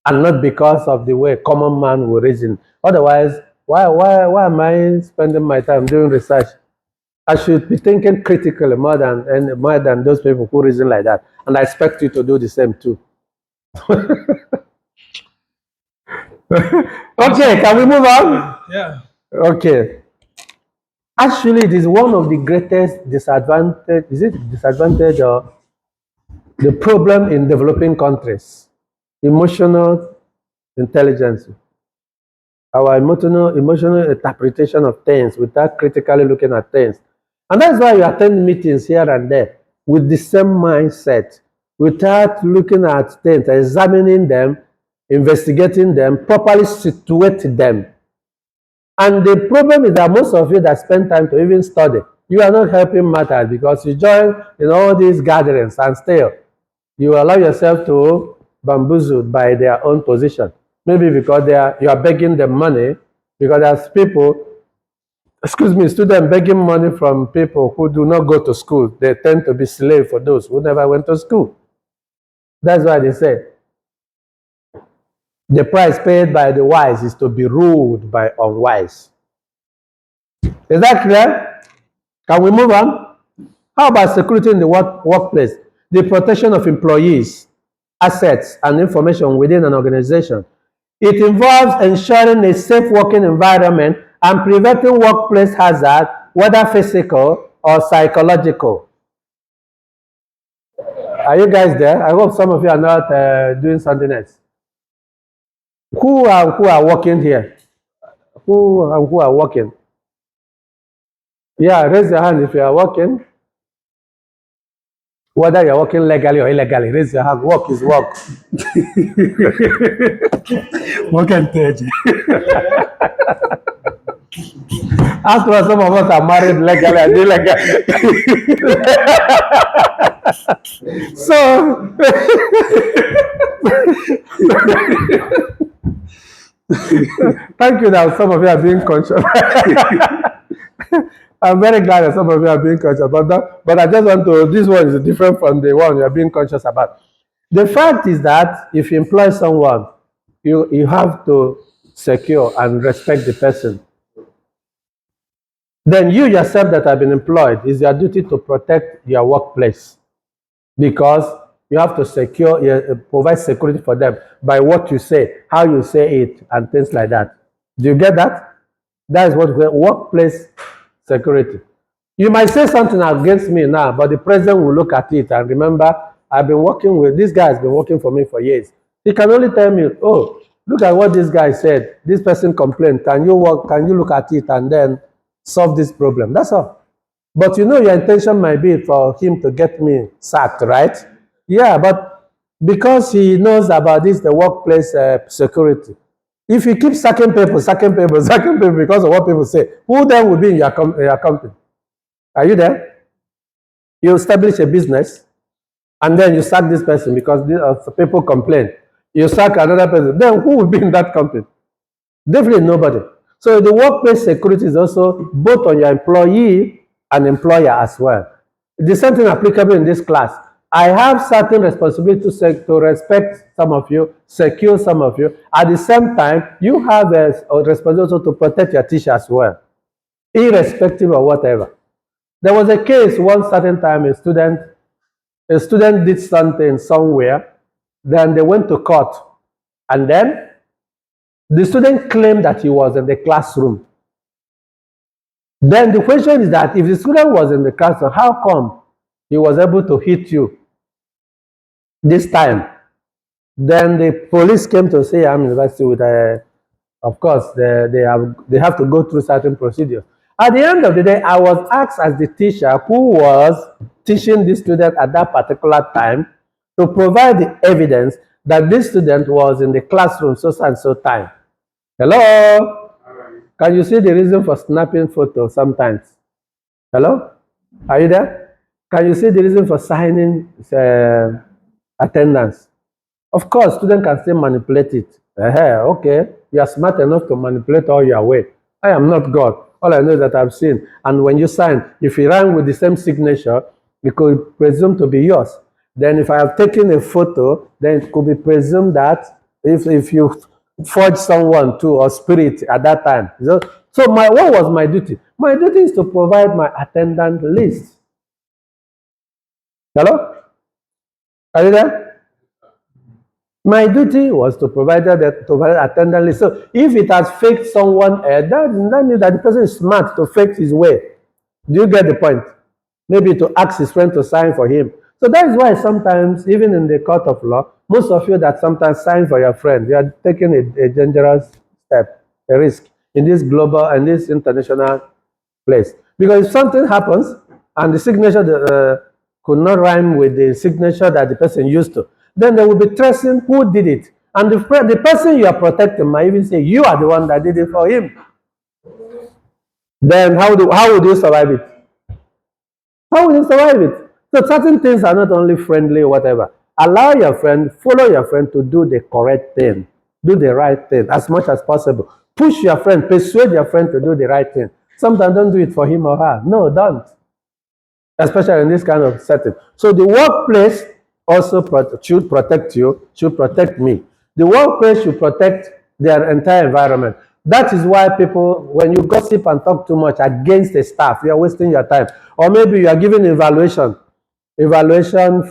and not because of the way common man will reason. Otherwise, why am I spending my time doing research? I should be thinking critically more than those people who reason like that. And I expect you to do the same too. Okay, can we move on?
Yeah.
Okay. Actually, it is one of the greatest disadvantage. Is it disadvantage or the problem in developing countries? Emotional intelligence. Our emotional interpretation of things without critically looking at things. And that's why you attend meetings here and there with the same mindset, without looking at things, examining them, investigating them, properly situate them. And the problem is that most of you that spend time to even study, you are not helping matters because you join in all these gatherings and still you allow yourself to bamboozled by their own position. Maybe because you are begging them money, because there's people, students begging money from people who do not go to school. They tend to be slaves for those who never went to school. That's why they say the price paid by the wise is to be ruled by unwise. Is that clear? Can we move on? How about security in the workplace? The protection of employees, assets, and information within an organization. It involves ensuring a safe working environment and preventing workplace hazard, whether physical or psychological. Are you guys there? I hope some of you are not doing something else. Who are working here? Who are working? Yeah, raise your hand if you are working. Whether you're working legally or illegally, raise your hand. Work is work.
What can tell you?
After all, some of us are married legally and illegally. So, thank you that some of you are being conscious. I'm very glad that some of you are being conscious about that. But I just want to, this one is different from the one you are being conscious about. The fact is that if you employ someone, you have to secure and respect the person. Then you yourself that have been employed, it's your duty to protect your workplace, because you have to secure, provide security for them by what you say, how you say it, and things like that. Do you get that? That is what workplace security. You might say something against me now, but the president will look at it and remember, I've been working with, this guy has been working for me for years. He can only tell me, oh, look at what this guy said. This person complained. Can you look at it and then solve this problem? That's all. But you know your intention might be for him to get me sacked, right? Yeah, but because he knows about this, the workplace security. If you keep sacking people because of what people say, who then will be in your company? Are you there? You establish a business, and then you sack this person because people complain. You sack another person. Then who will be in that company? Definitely nobody. So the workplace security is also both on your employee and employer as well. The same thing applicable in this class. I have certain responsibility to respect some of you, secure some of you. At the same time, you have a responsibility to protect your teacher as well, irrespective of whatever. There was a case one certain time a student did something somewhere, then they went to court, and then the student claimed that he was in the classroom. Then the question is that if the student was in the classroom, how come he was able to hit you this time? Then the police came to say I'm university with of course they have to go through certain procedures. At the end of the day, I was asked as the teacher who was teaching this student at that particular time to provide the evidence that this student was in the classroom so and so time. Hello? Can you see the reason for snapping photos sometimes? Hello? Are you there? Can you see the reason for signing attendance? Of course, students can still manipulate it. Okay, you are smart enough to manipulate all your way. I am not God. All I know is that I've seen. And when you sign, if you run with the same signature, it could presume to be yours. Then if I have taken a photo, then it could be presumed that if you forge someone to or spirit at that time. So what was my duty? My duty is to provide my attendant list. Hello? Are you there? My duty was to provide attendant list. So if it has faked someone else, that means that the person is smart to fake his way. Do you get the point? Maybe to ask his friend to sign for him. So that is why sometimes, even in the court of law, most of you that sometimes sign for your friend, you are taking a dangerous step, a risk in this global and this international place. Because if something happens and the signature could not rhyme with the signature that the person used to, then they will be tracing who did it. And the person you are protecting might even say, you are the one that did it for him. Then how would you survive it? How will you survive it? So certain things are not only friendly or whatever. Allow your friend, follow your friend to do the correct thing. Do the right thing as much as possible. Push your friend, persuade your friend to do the right thing. Sometimes don't do it for him or her. No, don't. Especially in this kind of setting. So the workplace also should protect you, should protect me. The workplace should protect their entire environment. That is why people, when you gossip and talk too much against a staff, you are wasting your time. Or maybe you are giving evaluation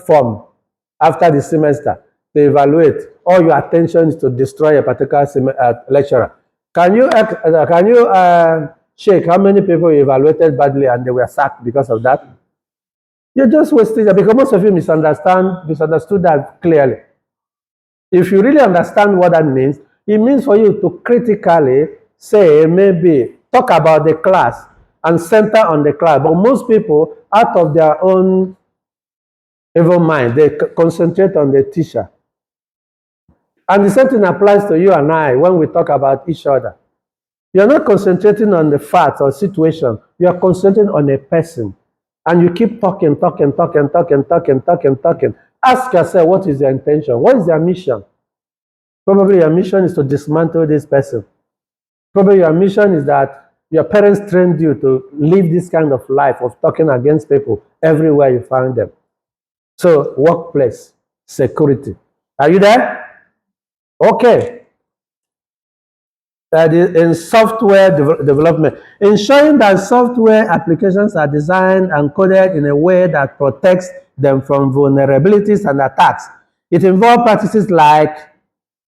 form after the semester to evaluate. All your attention is to destroy a particular lecturer. Can you shake how many people you evaluated badly and they were sacked because of that? You're just wasting it because most of you misunderstood that clearly. If you really understand what that means, it means for you to critically say, maybe talk about the class and center on the class. But most people, out of their own evil mind, they concentrate on the teacher. And the same thing applies to you and I when we talk about each other. You're not concentrating on the facts or situation. You are concentrating on a person. And you keep talking. Ask yourself, what is your intention? What is your mission? Probably your mission is to dismantle this person. Probably your mission is that your parents trained you to live this kind of life of talking against people everywhere you find them. So, workplace, security. Are you there? Okay. That is in software development, ensuring that software applications are designed and coded in a way that protects them from vulnerabilities and attacks. It involves practices like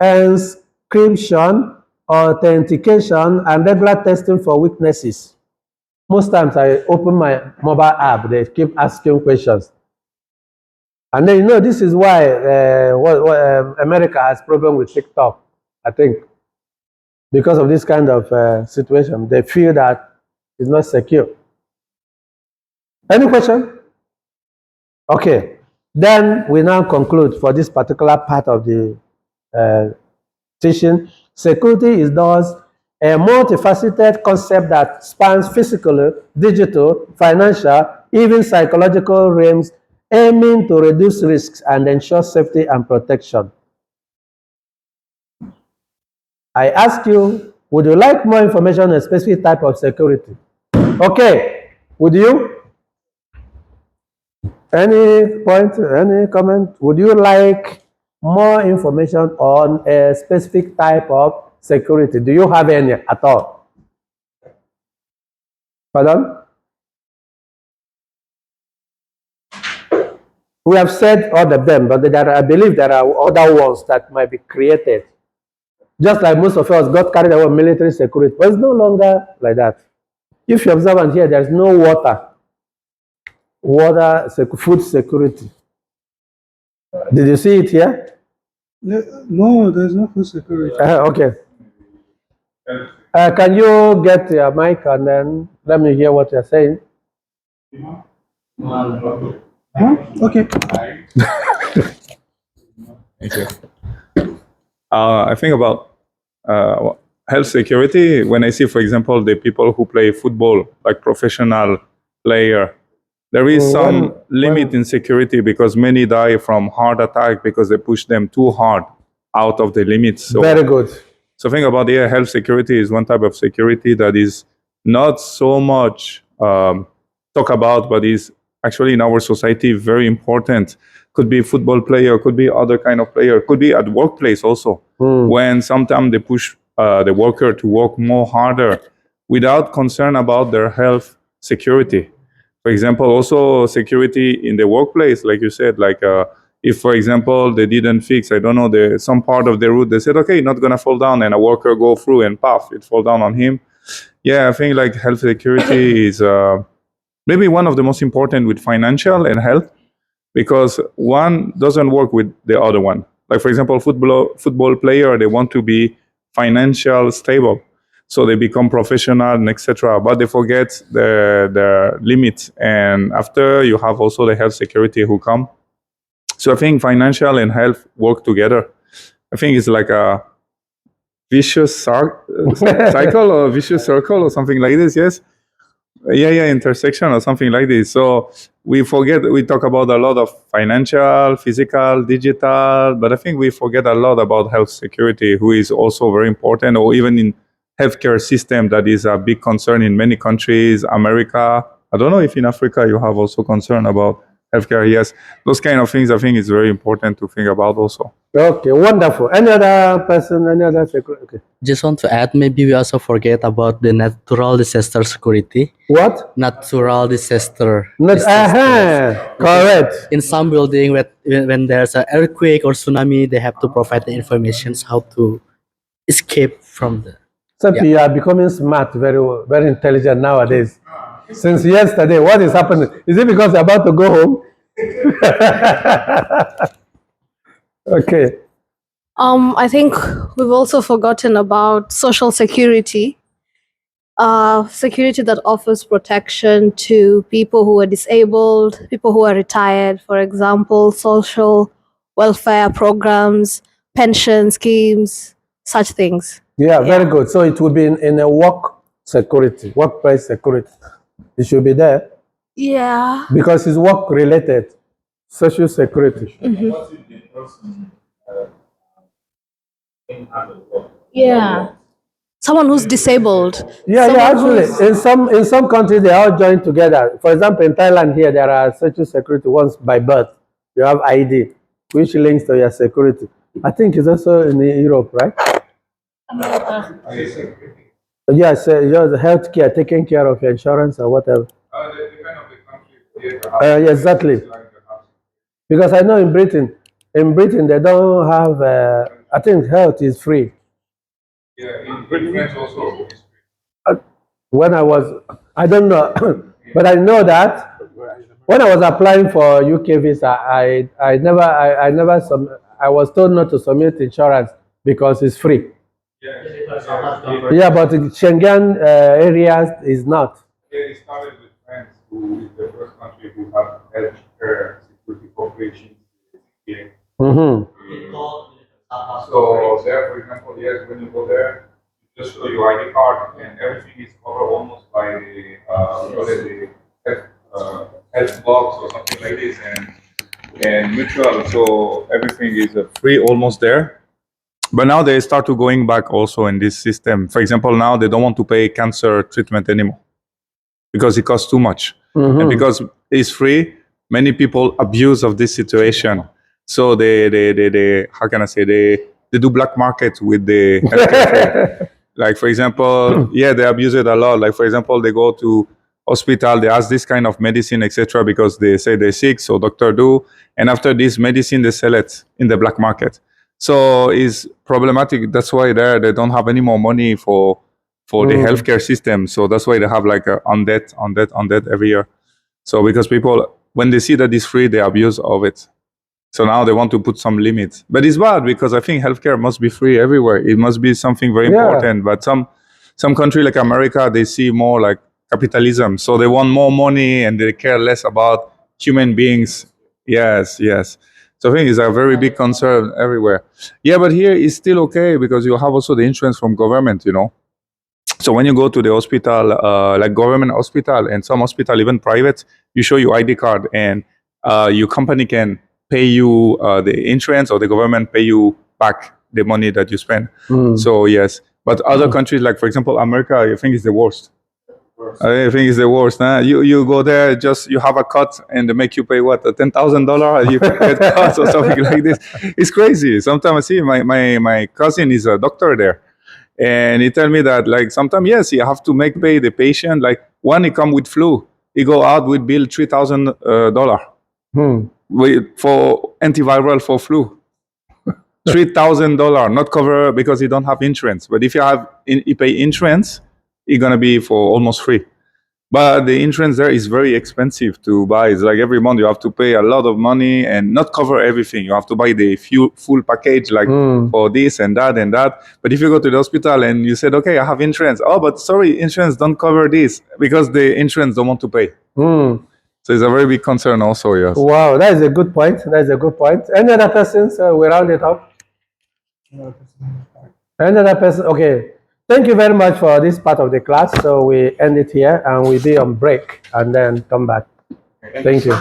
encryption, authentication, and regular testing for weaknesses. Most times I open my mobile app, they keep asking questions. And then, this is why America has problem with TikTok I think, because of this kind of situation. They feel that it's not secure. Any question? Okay. Then we now conclude for this particular part of the teaching. Security is thus a multifaceted concept that spans physical, digital, financial, even psychological realms, aiming to reduce risks and ensure safety and protection. I ask you, would you like more information on a specific type of security? Okay, would you? Any point, any comment? Would you like more information on a specific type of security? Do you have any at all? Pardon? We have said all of them, but I believe there are other ones that might be created. Just like most of us got carried away with military security, but it's no longer like that. If you observe and here, there's no food security. Did you see it here?
No, there's no food security.
Okay. Can you get your mic and then let me hear what you're saying?
Okay.
Thank you. I think about health security when I see, for example, the people who play football, like professional player. There is some limit in security because many die from heart attack because they push them too hard out of the limits. So,
very good.
So think about health security is one type of security that is not so much talk about, but is actually in our society very important. Could be football player, could be other kind of player, could be at workplace also. When sometimes they push the worker to work more harder without concern about their health security. For example, also security in the workplace, like you said, like if, for example, they didn't fix, I don't know, some part of the route, they said, okay, not gonna fall down, and a worker go through and puff, it fall down on him. Yeah, I think like health security is maybe one of the most important with financial and health, because one doesn't work with the other one. Like, for example, football player, they want to be financial stable. So they become professional and etc. But they forget their limits. And after, you have also the health security who come. So I think financial and health work together. I think it's like a vicious cycle or vicious circle or something like this, yes? Yeah, intersection or something like this. So we talk about a lot of financial, physical, digital, but I think we forget a lot about health security, who is also very important, or even in healthcare system that is a big concern in many countries, America. I don't know if in Africa you have also concern about healthcare. Yes, those kind of things I think is very important to think about also.
Okay, wonderful. Any other person, any other security? Okay.
Just want to add, maybe we also forget about the natural disaster security.
What?
Natural disaster.
Correct.
In some building, when there's an earthquake or tsunami, they have to provide the information how to escape from the...
You are becoming smart, very, very intelligent nowadays. Since yesterday, what is happening? Is it because you're about to go home? Okay.
I think we've also forgotten about social security. Security that offers protection to people who are disabled, people who are retired, for example, social welfare programs, pension schemes, such things.
Yeah, very good. So it will be in a workplace security. It should be there.
Yeah.
Because it's work related, social security.
Yeah. Someone who's disabled.
Yeah, actually, in some countries they all join together. For example, in Thailand here, there are social security ones by birth. You have ID, which links to your security. I think it's also in Europe, right? Yes, your healthcare, taking care of your insurance or whatever. Exactly. Because I know in Britain they don't have. I think health is free.
Yeah, in French also.
When I don't know, but I know that when I was applying for UK visa, I was told not to submit insurance because it's free. Yeah, but the Schengen areas is not.
It started with France, who is the first country who had healthcare security cooperation.
Mm-hmm.
So there, for example, yes, when you go there, you just show your ID card, and everything is covered almost by the health box or something like this, and mutual. So everything is free almost there. But now they start to going back also in this system. For example, now they don't want to pay cancer treatment anymore because it costs too much.
Mm-hmm.
And because it's free, many people abuse of this situation. So they how can I say, they do black market with the healthcare free. Like, for example, yeah, they abuse it a lot. Like, for example, they go to hospital, they ask this kind of medicine, etc., because they say they're sick, so doctor do. And after this medicine, they sell it in the black market. So it's problematic. That's why they don't have any more money for the healthcare system. So that's why they have like a on debt every year. So because people, when they see that it's free, they abuse of it. So now they want to put some limits. But it's bad because I think healthcare must be free everywhere. It must be something very important. But some country like America, they see more like capitalism. So they want more money and they care less about human beings. Yes. So I think it's a very big concern everywhere. Yeah, but here it's still okay because you have also the insurance from government, you know. So when you go to the hospital, like government hospital and some hospital, even private, you show your ID card and your company can pay you the insurance or the government pay you back the money that you spend. So yes, but other countries like, for example, America, I think is the worst. I think it's the worst. Huh? You go there, just you have a cut, and they make you pay what, $10,000, and you get cut or something like this. It's crazy. Sometimes I see my cousin is a doctor there, and he tell me that like sometimes yes, you have to pay the patient. Like when he come with flu, he go out with bill $3,000 for antiviral for flu. $3,000 not cover because you don't have insurance. But if you pay insurance, it's gonna be for almost free. But the insurance there is very expensive to buy. It's like every month you have to pay a lot of money and not cover everything. You have to buy the full package, like for this and that and that. But if you go to the hospital and you said, okay, I have insurance. Oh, but sorry, insurance don't cover this because the insurance don't want to pay. So it's a very big concern also, yes.
Wow, that is a good point. Any other persons? We round it up. Any other person? Okay. Thank you very much for this part of the class. So we end it here and we'll be on break and then come back. Thank you.